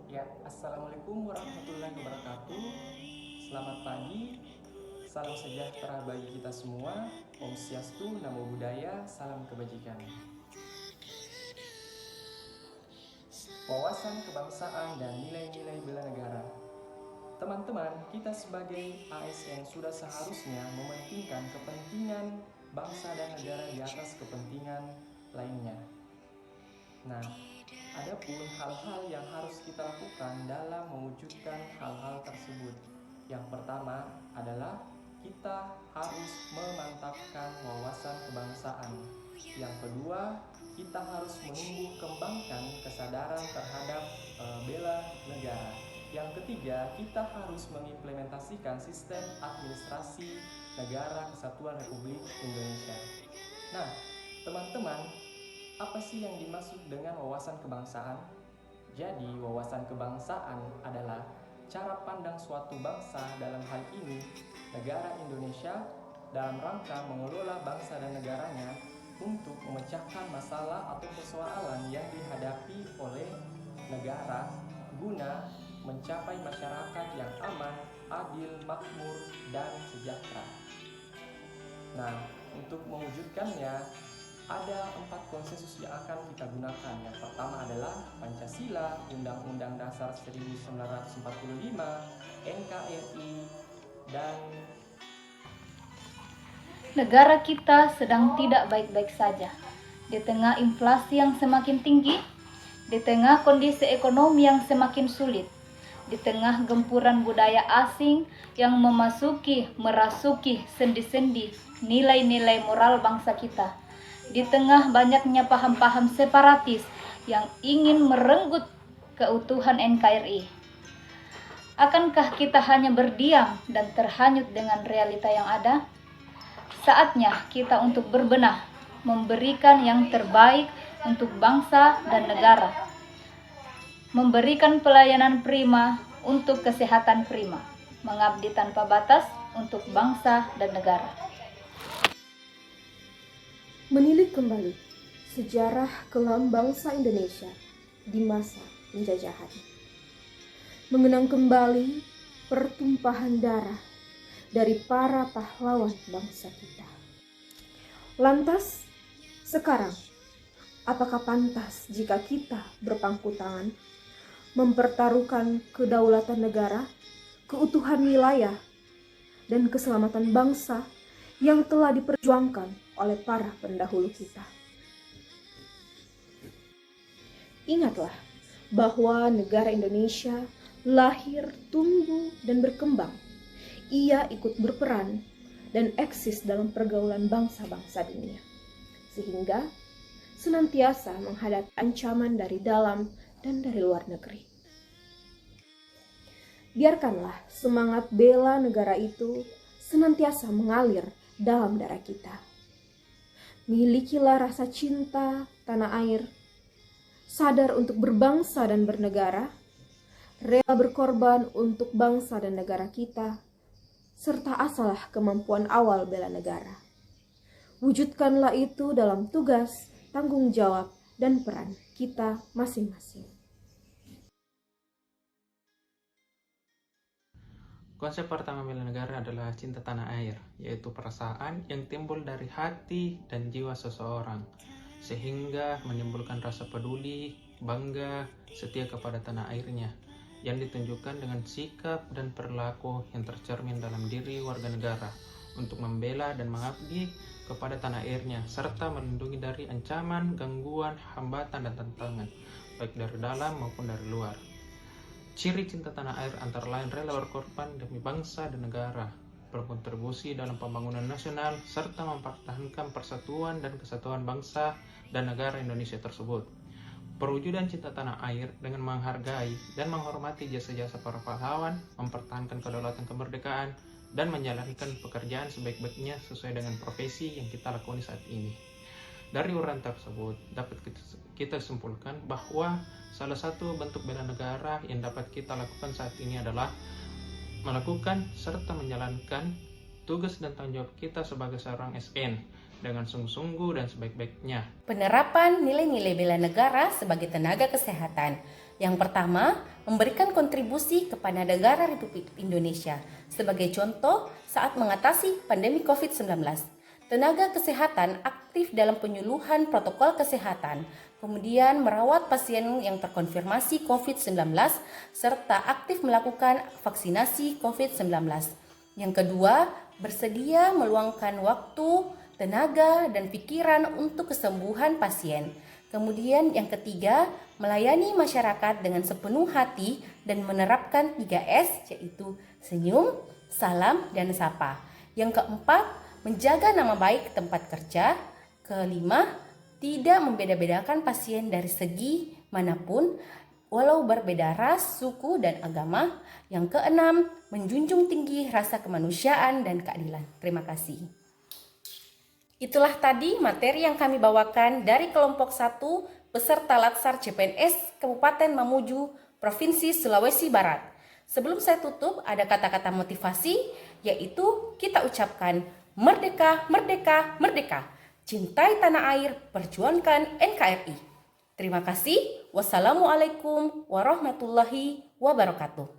Ya, Assalamualaikum warahmatullahi wabarakatuh. Selamat pagi, salam sejahtera bagi kita semua. Om Swastiastu, Namo Buddhaya, salam kebajikan. Wawasan kebangsaan dan nilai-nilai bela negara. Teman-teman, kita sebagai ASN sudah seharusnya mementingkan kepentingan bangsa dan negara di atas kepentingan lainnya. Nah, adapun hal-hal yang harus kita lakukan dalam mewujudkan hal-hal tersebut. Yang pertama adalah kita harus memantapkan wawasan kebangsaan. Yang kedua, kita harus menumbuh kembangkan kesadaran terhadap bela negara. Yang ketiga, kita harus mengimplementasikan sistem administrasi negara kesatuan Republik Indonesia. Nah, teman-teman, apa sih yang dimaksud dengan wawasan kebangsaan? Jadi, wawasan kebangsaan adalah cara pandang suatu bangsa, dalam hal ini negara Indonesia, dalam rangka mengelola bangsa dan negaranya untuk memecahkan masalah atau persoalan yang dihadapi oleh negara guna mencapai masyarakat yang aman, adil, makmur, dan sejahtera. Nah, untuk mewujudkannya ada 4 konsensus yang akan kita gunakan. Yang pertama adalah Pancasila, Undang-Undang Dasar 1945, NKRI, dan Negara kita sedang tidak baik-baik saja. Di tengah inflasi yang semakin tinggi, di tengah kondisi ekonomi yang semakin sulit, di tengah gempuran budaya asing yang merasuki sendi-sendi nilai-nilai moral bangsa kita, di tengah banyaknya paham-paham separatis yang ingin merenggut keutuhan NKRI. Akankah kita hanya berdiam dan terhanyut dengan realita yang ada? Saatnya kita untuk berbenah, memberikan yang terbaik untuk bangsa dan negara, memberikan pelayanan prima untuk kesehatan prima, mengabdi tanpa batas untuk bangsa dan negara. Menilik kembali sejarah kelam bangsa Indonesia di masa penjajahan. Mengenang kembali pertumpahan darah dari para pahlawan bangsa kita. Lantas, sekarang, apakah pantas jika kita berpangku tangan mempertaruhkan kedaulatan negara, keutuhan wilayah, dan keselamatan bangsa yang telah diperjuangkan oleh para pendahulu kita? Ingatlah bahwa negara Indonesia lahir, tumbuh, dan berkembang. Ia ikut berperan dan eksis dalam pergaulan bangsa-bangsa dunia, sehingga senantiasa menghadapi ancaman dari dalam dan dari luar negeri. Biarkanlah semangat bela negara itu senantiasa mengalir dalam darah kita. Milikilah rasa cinta tanah air, sadar untuk berbangsa dan bernegara, rela berkorban untuk bangsa dan negara kita, serta asalah kemampuan awal bela negara. Wujudkanlah itu dalam tugas, tanggung jawab, dan peran kita masing-masing. Konsep pertama bela negara adalah cinta tanah air, yaitu perasaan yang timbul dari hati dan jiwa seseorang, sehingga menimbulkan rasa peduli, bangga, setia kepada tanah airnya, yang ditunjukkan dengan sikap dan perilaku yang tercermin dalam diri warga negara untuk membela dan mengabdi kepada tanah airnya, serta melindungi dari ancaman, gangguan, hambatan, dan tantangan, baik dari dalam maupun dari luar. Ciri cinta tanah air antara lain rela berkorban demi bangsa dan negara, berkontribusi dalam pembangunan nasional, serta mempertahankan persatuan dan kesatuan bangsa dan negara Indonesia tersebut. Perwujudan cinta tanah air dengan menghargai dan menghormati jasa-jasa para pahlawan, mempertahankan kedaulatan kemerdekaan, dan menjalankan pekerjaan sebaik-baiknya sesuai dengan profesi yang kita lakoni saat ini. Dari uraian tersebut, dapat kita simpulkan bahwa salah satu bentuk bela negara yang dapat kita lakukan saat ini adalah melakukan serta menjalankan tugas dan tanggung jawab kita sebagai seorang SN dengan sungguh-sungguh dan sebaik-baiknya. Penerapan nilai-nilai bela negara sebagai tenaga kesehatan. Yang pertama, memberikan kontribusi kepada negara Republik Indonesia. Sebagai contoh, saat mengatasi pandemi COVID-19, tenaga kesehatan aktif dalam penyuluhan protokol kesehatan, kemudian merawat pasien yang terkonfirmasi COVID-19, serta aktif melakukan vaksinasi COVID-19. Yang kedua, bersedia meluangkan waktu, tenaga, dan pikiran untuk kesembuhan pasien. Kemudian yang ketiga, melayani masyarakat dengan sepenuh hati dan menerapkan 3S, yaitu senyum, salam, dan sapa. Yang keempat, menjaga nama baik tempat kerja. Kelima, tidak membeda-bedakan pasien dari segi manapun, walau berbeda ras, suku, dan agama. Yang keenam, menjunjung tinggi rasa kemanusiaan dan keadilan. Terima kasih. Itulah tadi materi yang kami bawakan dari kelompok 1 peserta Latsar CPNS Kabupaten Mamuju, Provinsi Sulawesi Barat. Sebelum saya tutup, ada kata-kata motivasi, yaitu kita ucapkan merdeka, merdeka, merdeka. Cintai tanah air, perjuangkan NKRI. Terima kasih. Wassalamualaikum warahmatullahi wabarakatuh.